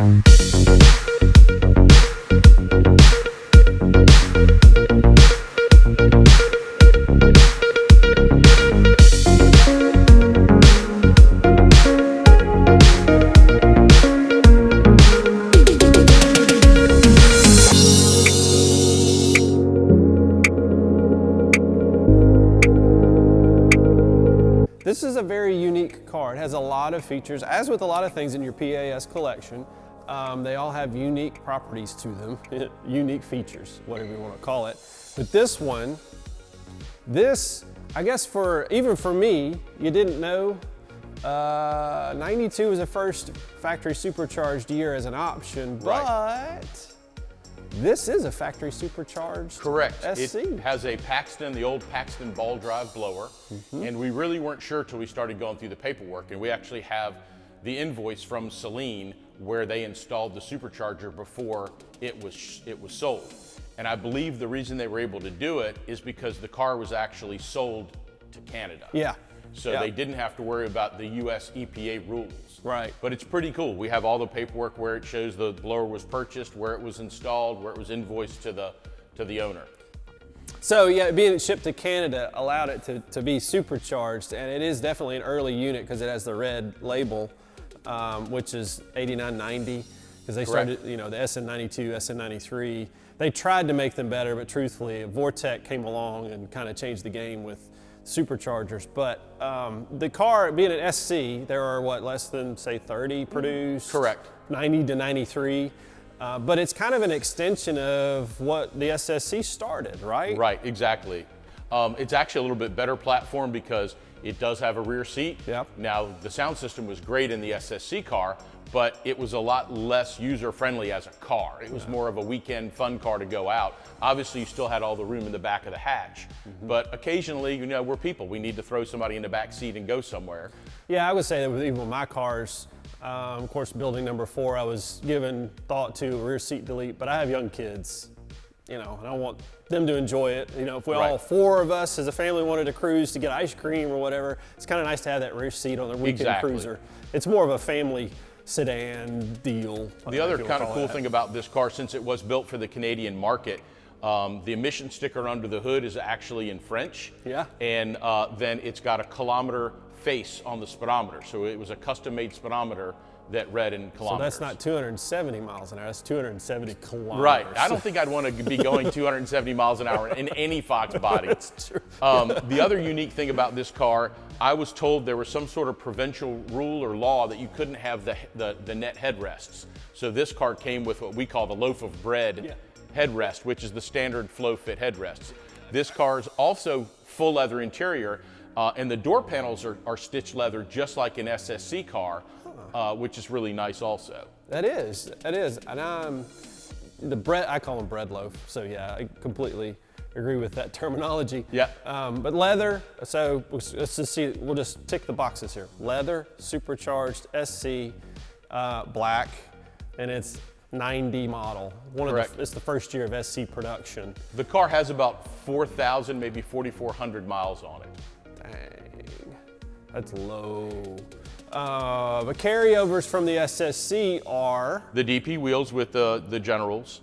This is a very unique car. It has a lot of features, as with a lot of things in your PAS collection. They all have unique properties to them, unique features, whatever you want to call it. But this one, I guess even for me, you didn't know, 92 was the first factory supercharged year as an option, but this is a factory supercharged Correct. SC. It has a Paxton, the old Paxton ball drive blower, and we really weren't sure till we started going through the paperwork, and we actually have the invoice from Saleen where they installed the supercharger before it was sold. And I believe the reason they were able to do it is because the car was actually sold to Canada. Yeah. So they didn't have to worry about the US EPA rules. Right. But it's pretty cool. We have all the paperwork where it shows the blower was purchased, where it was installed, where it was invoiced to the owner. So yeah, being shipped to Canada allowed it to be supercharged, and it is definitely an early unit because it has the red label, which is 8990, because they started, you know, the SN92, SN93. They tried to make them better, but truthfully, Vortec came along and kind of changed the game with superchargers. But the car, being an SC, there are less than say 30 produced? Correct. 90 to 93. But it's kind of an extension of what the SSC started, right? Right, exactly. It's actually a little bit better platform because it does have a rear seat. Yep. Now, the sound system was great in the SSC car, but it was a lot less user-friendly as a car. It was more of a weekend fun car to go out. Obviously, you still had all the room in the back of the hatch, but occasionally, you know, we're people. We need to throw somebody in the back seat and go somewhere. Yeah, I would say that with even with my cars, of course, building number 4, I was given thought to rear seat delete, but I have young kids, you know, and I want them to enjoy it. You know, if we all 4 of us as a family wanted to cruise to get ice cream or whatever, it's kind of nice to have that rear seat on the weekend cruiser. It's more of a family sedan deal. The other kind of cool thing about this car, since it was built for the Canadian market, the emission sticker under the hood is actually in French. Yeah. And then it's got a kilometer face on the speedometer. So it was a custom-made speedometer that read in kilometers. So that's not 270 miles an hour, that's 270 kilometers. Right. I don't think I'd want to be going 270 miles an hour in any Fox body. That's true. The other unique thing about this car, I was told there was some sort of provincial rule or law that you couldn't have the net headrests. So this car came with what we call the loaf of bread headrest, which is the standard flow fit headrests. This car is also full leather interior, and the door panels are stitched leather just like an SSC car, which is really nice also. That is. And the bread, I call them bread loaf. So yeah, I completely agree with that terminology. Yeah. But leather, so let's just see, we'll just tick the boxes here. Leather, supercharged, SC, black, and it's 90 model. It's the first year of SC production. The car has about 4,000, maybe 4,400 miles on it. Dang, that's low. But carryovers from the SSC are? The DP wheels with the Generals.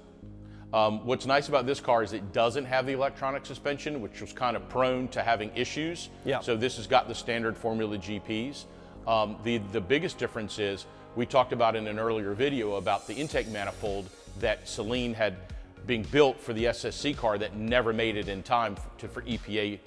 What's nice about this car is it doesn't have the electronic suspension, which was kind of prone to having issues. Yeah. So this has got the standard Formula GPs. The biggest difference is, we talked about in an earlier video about the intake manifold that Saleen had being built for the SSC car that never made it in time for EPA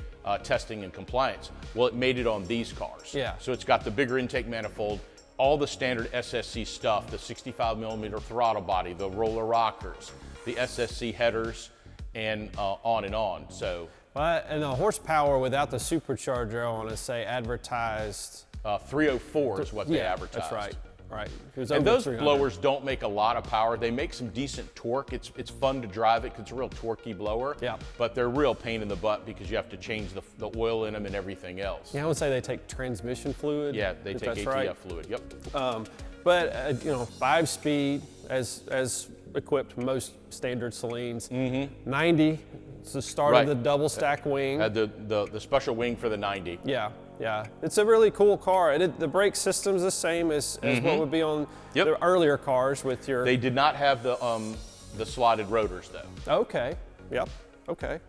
testing and compliance. Well, it made it on these cars. Yeah. So it's got the bigger intake manifold, all the standard SSC stuff, the 65mm throttle body, the roller rockers, the SSC headers, and on and on. So. And the horsepower without the supercharger, I want to say advertised. 304 is what they advertised. That's right. Right. And those blowers don't make a lot of power. They make some decent torque. It's fun to drive it because it's a real torquey blower. Yeah. But they're a real pain in the butt because you have to change the oil in them and everything else. Yeah, I would say they take transmission fluid. Yeah, they take ATF fluid. Yep. But you know, 5-speed as equipped most standard Saleens. 90. It's the start of the double stack wing. Had the special wing for the 90. Yeah. Yeah, it's a really cool car. The brake system's the same as what would be on the earlier cars with your... They did not have the slotted rotors though. Okay, yep, okay,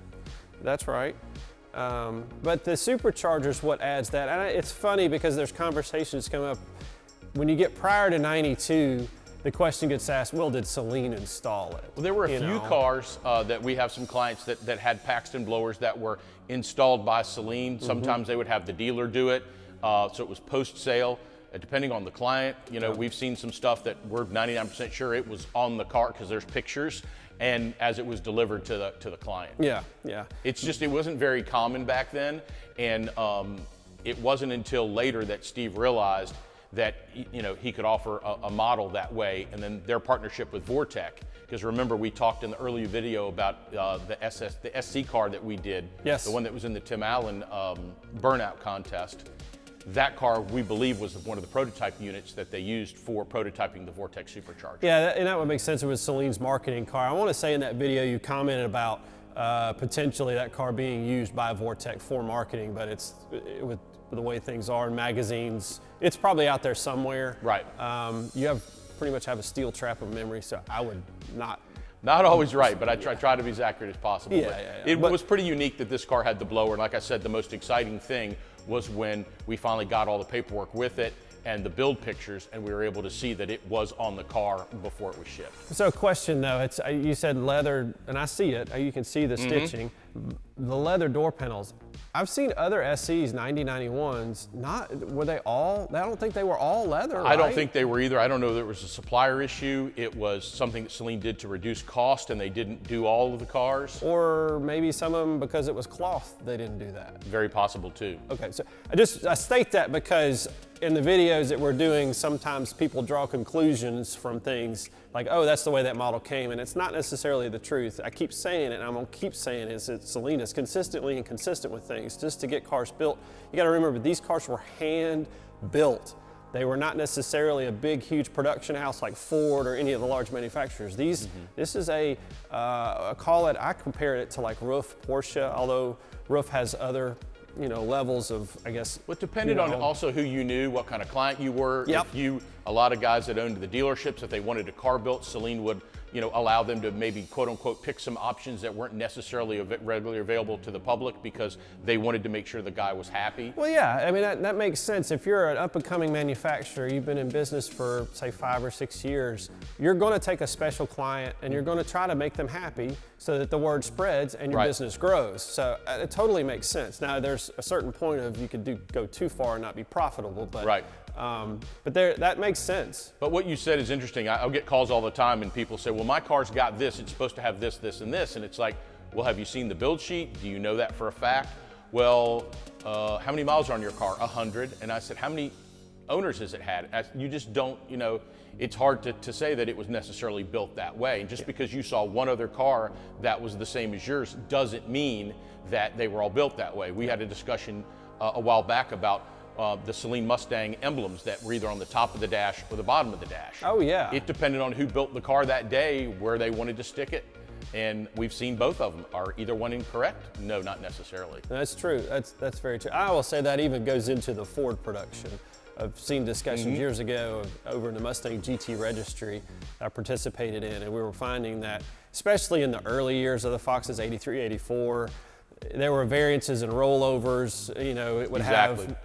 that's right. But the Supercharger's what adds that. And it's funny because there's conversations come up. When you get prior to 92, the question gets asked, well, did Saleen install it? Well, there were a few cars that we have some clients that had Paxton blowers that were installed by Saleen. Sometimes they would have the dealer do it, so it was post-sale. Depending on the client, you know, we've seen some stuff that we're 99% sure it was on the car because there's pictures, and as it was delivered to the client. Yeah, yeah. It's just, it wasn't very common back then, and it wasn't until later that Steve realized that, you know, he could offer a model that way, and then their partnership with Vortec, because remember we talked in the earlier video about the SC car that we did, the one that was in the Tim Allen burnout contest. That car, we believe, was one of the prototype units that they used for prototyping the Vortec Supercharger. Yeah, and that would make sense. It was Saleen's marketing car. I want to say in that video you commented about potentially that car being used by Vortec for marketing, but with the way things are in magazines, it's probably out there somewhere. Right. You pretty much have a steel trap of memory, so I would not. Not always right, but I try to be as accurate as possible. Yeah. It was pretty unique that this car had the blower, and like I said, the most exciting thing was when we finally got all the paperwork with it and the build pictures, and we were able to see that it was on the car before it was shipped. So question though, you said leather, and I see it, you can see the stitching. The leather door panels, I've seen other SCs, 9091s, I don't think they were all leather, I don't think they were either. I don't know if there was a supplier issue. It was something that Saleen did to reduce cost, and they didn't do all of the cars. Or maybe some of them, because it was cloth, they didn't do that. Very possible too. Okay, so I state that because in the videos that we're doing, sometimes people draw conclusions from things like, oh, that's the way that model came, and it's not necessarily the truth. I keep saying it, and I'm gonna keep saying it, that Saleen is consistently inconsistent with things just to get cars built. You gotta remember, these cars were hand built. They were not necessarily a big, huge production house like Ford or any of the large manufacturers. This is I compare it to like Roof Porsche, although Roof has other levels of, I guess. Well, it depended on also who you knew, what kind of client you were. Yep. If a lot of guys that owned the dealerships, if they wanted a car built, Saleen would, allow them to maybe quote unquote pick some options that weren't necessarily regularly available to the public because they wanted to make sure the guy was happy. Well, yeah, I mean, that makes sense. If you're an up and coming manufacturer, you've been in business for say 5 or 6 years, you're gonna take a special client and you're gonna try to make them happy so that the word spreads and your business grows. So it totally makes sense. Now there's a certain point of you could go too far and not be profitable, but that makes sense. But what you said is interesting. I'll get calls all the time and people say, well, my car's got this, it's supposed to have this, this, and this. And it's like, well, have you seen the build sheet? Do you know that for a fact? Well, how many miles are on your car? 100. And I said, how many owners has it had? You just don't, it's hard to say that it was necessarily built that way. And just because you saw one other car that was the same as yours doesn't mean that they were all built that way. We had a discussion a while back about the Saleen Mustang emblems that were either on the top of the dash or the bottom of the dash. Oh yeah. It depended on who built the car that day, where they wanted to stick it. And we've seen both of them. Are either one incorrect? No, not necessarily. That's true. That's very true. I will say that even goes into the Ford production. I've seen discussions years ago over in the Mustang GT registry I participated in, and we were finding that, especially in the early years of the Foxes, 83, 84, there were variances and rollovers, it would have,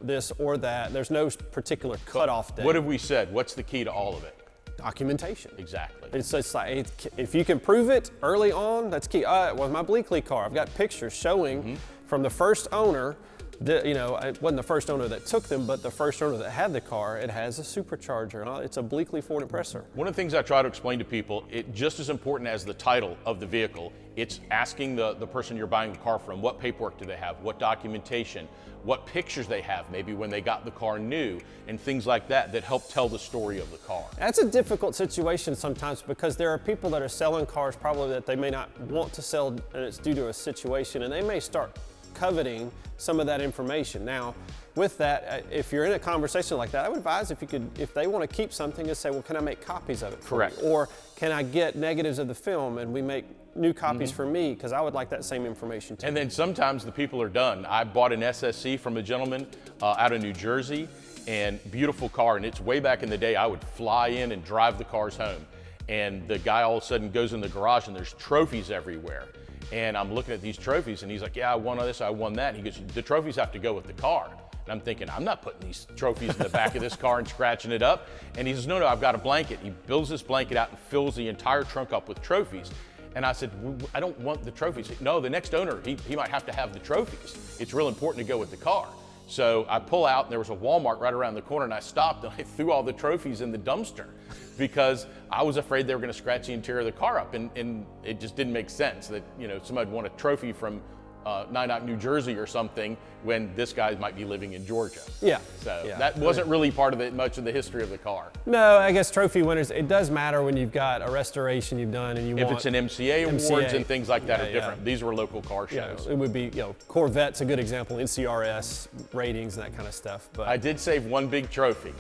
this or that. There's no particular cutoff date. What have we said? What's the key to all of it? Documentation. Exactly. It's like, if you can prove it early on, that's key. With my Bleakley car, I've got pictures showing from the first owner, it wasn't the first owner that took them, but the first owner that had the car. It has a supercharger. It's a Bleakley Ford Impressor. One of the things I try to explain to people, it just as important as the title of the vehicle, it's asking the person you're buying the car from, what paperwork do they have, what documentation, what pictures they have, maybe when they got the car new, and things like that help tell the story of the car. That's a difficult situation sometimes because there are people that are selling cars probably that they may not want to sell, and it's due to a situation, and they may start coveting some of that information. Now, with that, if you're in a conversation like that, I would advise if they want to keep something, to say, well, can I make copies of it for Correct. you? Or can I get negatives of the film and we make new copies for me, because I would like that same information too. And then sometimes the people are done. I bought an SSC from a gentleman out of New Jersey, and beautiful car, and it's way back in the day I would fly in and drive the cars home. And the guy all of a sudden goes in the garage and there's trophies everywhere. And I'm looking at these trophies and he's like, yeah, I won this, I won that. And he goes, the trophies have to go with the car. And I'm thinking, I'm not putting these trophies in the back of this car and scratching it up. And he says, no, I've got a blanket. He builds this blanket out and fills the entire trunk up with trophies. And I said, I don't want the trophies. No, the next owner, he might have to have the trophies. It's real important to go with the car. So I pull out, and there was a Walmart right around the corner, and I stopped and I threw all the trophies in the dumpster because I was afraid they were going to scratch the interior of the car up, and it just didn't make sense that, you know, somebody would want a trophy from Nyack, New Jersey or something when this guy might be living in Georgia. Yeah. So yeah. that wasn't really part of it, much of the history of the car. No, I guess trophy winners, it does matter when you've got a restoration you've done and you If want... it's an MCA awards and things like that Yeah, are different. yeah. These were local car Yeah, shows. it would be, Corvette's a good example, NCRS ratings and that kind of stuff. But I did save one big trophy.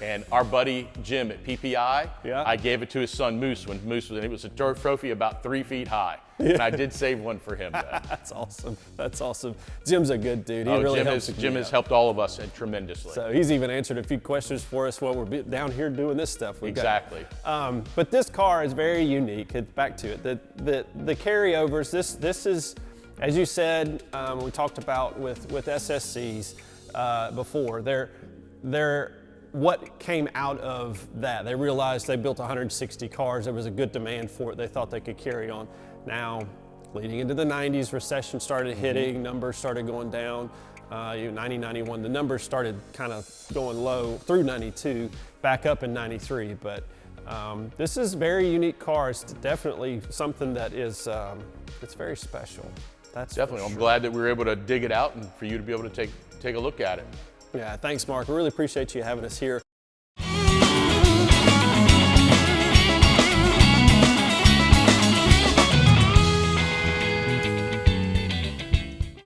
And our buddy Jim at PPI, Yeah. I gave it to his son Moose when Moose was, and it was a trophy about 3 feet high. And I did save one for him. Though. That's awesome. That's awesome. Jim's a good dude. He really helps. Jim has helped all of us tremendously. So he's even answered a few questions for us while we're down here doing this stuff. Exactly. But this car is very unique. Back to it. The carryovers. This is, as you said, we talked about with SSCs before. They're what came out of that. They realized they built 160 cars. There was a good demand for it. They thought they could carry on. Now, leading into the 90s, recession started hitting, numbers started going down. 90, 91, the numbers started kind of going low through 92, back up in 93. But this is a very unique car. It's definitely something that is, it's very special. That's Definitely. for I'm sure. glad that we were able to dig it out and for you to be able to take a look at it. Yeah, thanks, Mark. We really appreciate you having us here.